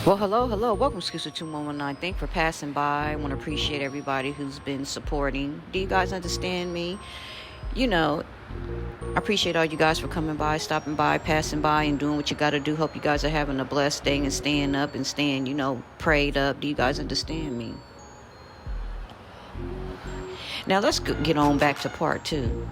Well, hello, hello. Welcome to Exclusive 2119. Thank you for passing by. I want to appreciate everybody who's been supporting. Do you guys understand me? You know, I appreciate all you guys for coming by, stopping by, passing by, and doing what you got to do. Hope you guys are having a blessed day and staying up and staying, prayed up. Do you guys understand me? Now, let's get on back to part two.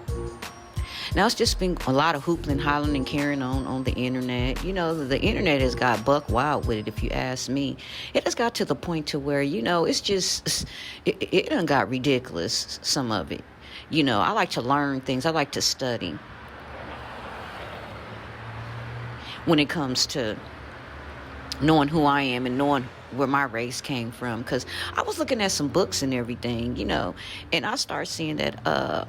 Now, it's just been a lot of hoopling, hollering, and carrying on the internet. The internet has got buck wild with it, if you ask me. It has got to the point to where, it done got ridiculous, some of it. I like to learn things. I like to study when it comes to knowing who I am and knowing where my race came from. Because I was looking at some books and everything, and I started seeing that,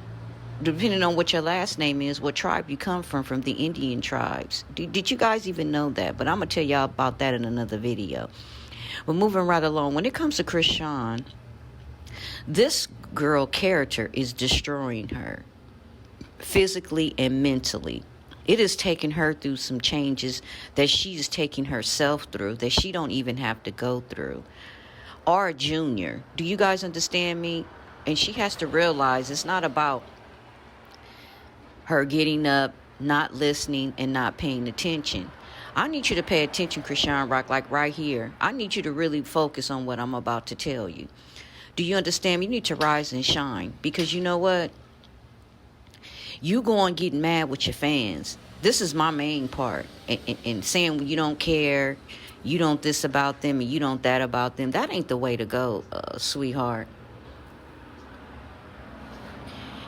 depending on what your last name is, what tribe you come from the Indian tribes. Did you guys even know that? But I'm going to tell y'all about that in another video. But moving right along, when it comes to Chrisean, this girl character is destroying her physically and mentally. It is taking her through some changes that she's taking herself through that she don't even have to go through. Or Junior, do you guys understand me? And she has to realize it's not about her getting up, not listening, and not paying attention. I need you to pay attention, Chrisean Rock, like right here. I need you to really focus on what I'm about to tell you. Do you understand me? You need to rise and shine. Because you know what? You go on getting mad with your fans. This is my main part. And saying you don't care, you don't this about them, and you don't that about them. That ain't the way to go, sweetheart.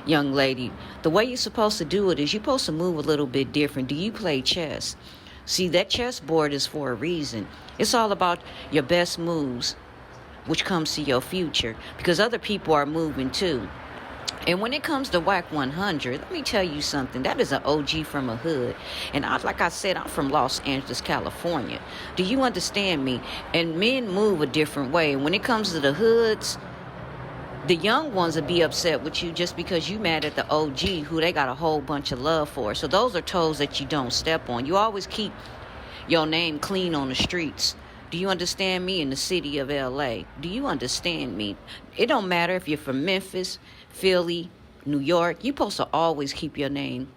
Young lady, the way you're supposed to do it is you're supposed to move a little bit different. Do you play chess? See, that chessboard is for a reason. It's all about your best moves, which comes to your future, because other people are moving too. And when it comes to WAC 100, let me tell you something. That is an OG from a hood. And like I said, I'm from Los Angeles, California. Do you understand me? And men move a different way. And when it comes to the hoods, the young ones will be upset with you just because you mad at the OG who they got a whole bunch of love for. So those are toes that you don't step on. You always keep your name clean on the streets. Do you understand me? In the city of LA. Do you understand me? It don't matter if you're from Memphis, Philly, New York. You're supposed to always keep your name,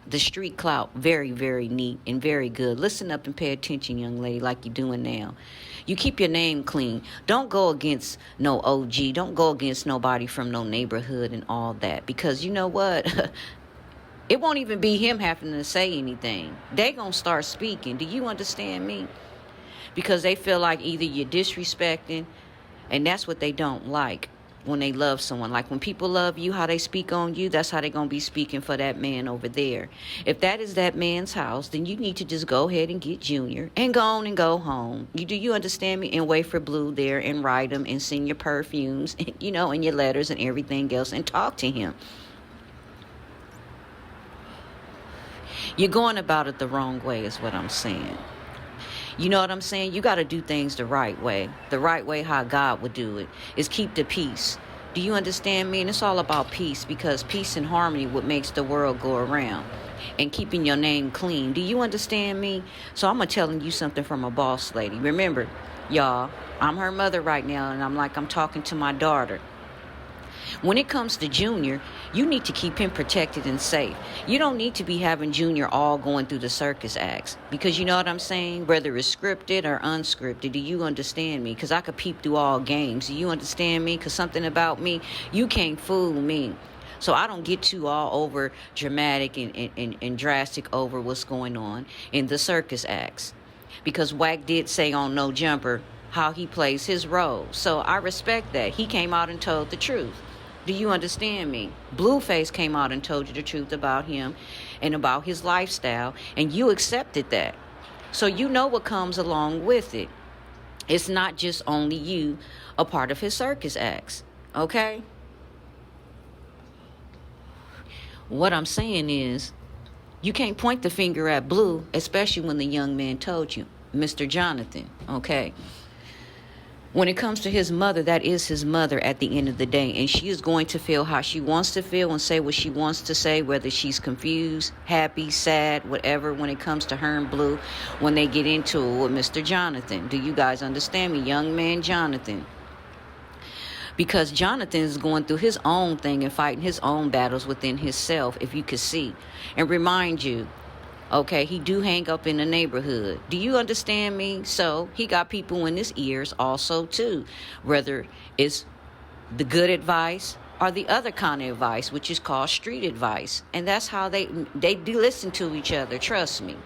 the street clout, very, very neat and very good. Listen up and pay attention, young lady, like you're doing now. You keep your name clean. Don't go against no OG. Don't go against nobody from no neighborhood and all that. Because you know what? It won't even be him having to say anything. They gonna start speaking. Do you understand me? Because they feel like either you're disrespecting, and that's what they don't like when they love someone. Like when people love you, how they speak on you, that's how they're going to be speaking for that man over there. If that is that man's house, then you need to just go ahead and get Junior and go on and go home. Do you understand me? And wait for Blue there and write him and send your perfumes, and your letters and everything else and talk to him. You're going about it the wrong way is what I'm saying. You know what I'm saying? You got to do things the right way. The right way how God would do it is keep the peace. Do you understand me? And it's all about peace, because peace and harmony what makes the world go around, and keeping your name clean. Do you understand me? So I'm telling you something from a boss lady. Remember, y'all, I'm her mother right now, and I'm talking to my daughter. When it comes to Junior, you need to keep him protected and safe. You don't need to be having Junior all going through the circus acts, because you know what I'm saying? Whether it's scripted or unscripted, do you understand me? Because I could peep through all games. Do you understand me? Because something about me, you can't fool me. So I don't get too all over dramatic and drastic over what's going on in the circus acts. Because Wack did say on No Jumper how he plays his role. So I respect that. He came out and told the truth. Do you understand me? Bluface came out and told you the truth about him and about his lifestyle, and you accepted that. So you know what comes along with it. It's not just only you a part of his circus acts, okay? What I'm saying is, you can't point the finger at Blue, especially when the young man told you, Mr. Jonathan, okay? When it comes to his mother, that is his mother at the end of the day. And she is going to feel how she wants to feel and say what she wants to say, whether she's confused, happy, sad, whatever, when it comes to her and Blue, when they get into it with Mr. Jonathan. Do you guys understand me? Young man Jonathan. Because Jonathan is going through his own thing and fighting his own battles within himself, if you could see. And remind you, okay, he do hang up in the neighborhood. Do you understand me? So he got people in his ears also too, whether it's the good advice or the other kind of advice, which is called street advice. And that's how they do listen to each other. Trust me.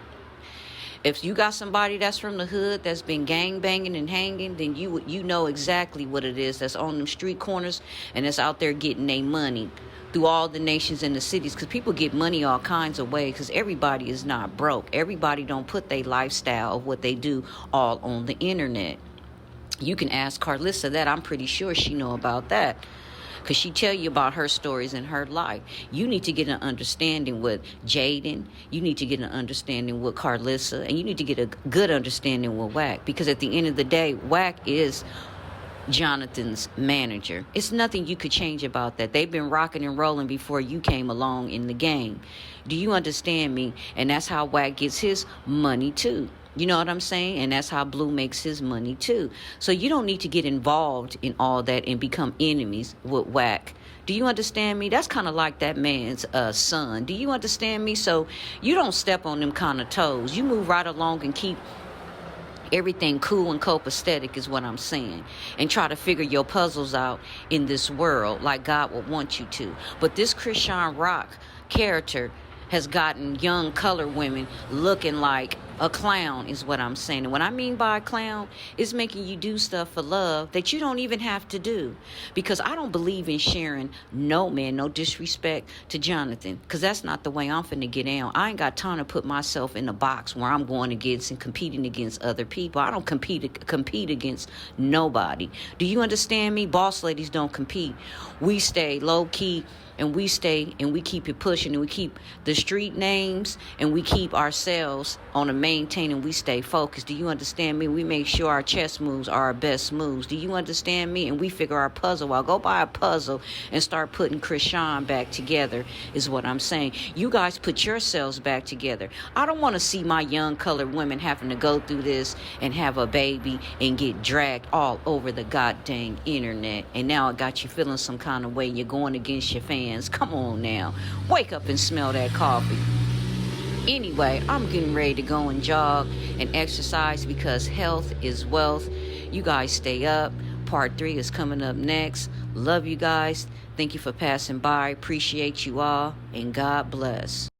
If you got somebody that's from the hood that's been gang banging and hanging, then you know exactly what it is that's on them street corners and that's out there getting their money through all the nations and the cities, because people get money all kinds of ways, because everybody is not broke. Everybody don't put their lifestyle of what they do all on the internet. You can ask Carlissa that. I'm pretty sure she know about that, because she tell you about her stories in her life. You need to get an understanding with Jaden. You need to get an understanding with Carlissa. And you need to get a good understanding with Wack, because at the end of the day, Wack is Jonathan's manager. It's nothing you could change about that. They've been rocking and rolling before you came along in the game. Do you understand me? And that's how Wack gets his money too. You know what I'm saying? And that's how Blue makes his money too. So you don't need to get involved in all that and become enemies with Wack. Do you understand me? That's kind of like that man's son. Do you understand me? So you don't step on them kind of toes. You move right along and keep everything cool and copacetic is what I'm saying. And try to figure your puzzles out in this world like God would want you to. But this Chrisean Rock character has gotten young colored women looking like a clown is what I'm saying. And what I mean by a clown is making you do stuff for love that you don't even have to do. Because I don't believe in sharing no man, no disrespect to Jonathan. Because that's not the way I'm finna get down. I ain't got time to put myself in a box where I'm going against and competing against other people. I don't compete against nobody. Do you understand me? Boss ladies don't compete. We stay low key. And we stay and we keep it pushing and we keep the street names and we keep ourselves on a maintain and we stay focused. Do you understand me? We make sure our chess moves are our best moves. Do you understand me? And we figure our puzzle out. Go buy a puzzle and start putting Chrisean back together is what I'm saying. You guys put yourselves back together. I don't want to see my young colored women having to go through this and have a baby and get dragged all over the goddamn internet. And now it got you feeling some kind of way. You're going against your fans. Come on now. Wake up and smell that coffee. Anyway, I'm getting ready to go and jog and exercise because health is wealth. You guys stay up. Part 3 is coming up next. Love you guys. Thank you for passing by. Appreciate you all. And God bless.